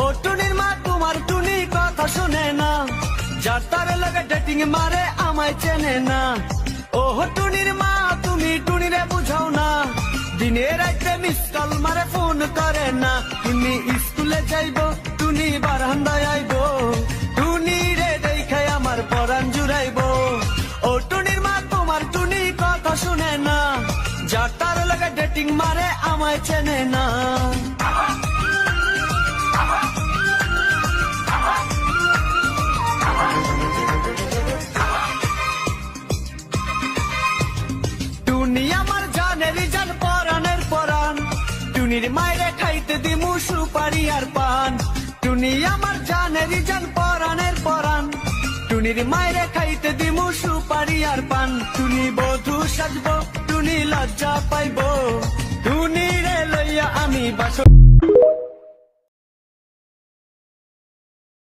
ও টুনির মা তোমার টুনি কথা শুনে না, যার তারে লাগে ডেটিং মারে আমায় চেনে না। ও টুনির মা তুমি টুনিরে বুঝাও না, দিনে রাইতে মিস কল মারে ফোন করে না। টুনি স্কুলে যাইবো টুনি বারান্দায় আইবো, টুনি রে দেখাই আমার পরাণ জুড়াইবো। ও টুনির মা তোমার টুনি কথা শুনে না, যার তার লাগে ডেটিং মারে আমায় চেনে না। টুনি আমার জানেরই জান পরাণের পরাণ, টুনির মায়েরে খাইতে দিমু সুপারি আর পান। টুনি আমার জানেরই জান পরাণের পরাণ, টুনির মায়েরে খাইতে দিমু সুপারি আর পান। টুনি বধূ সাজবো টুনি লজ্জা পাইবো, টুনি রে লইয়া আমি বাসর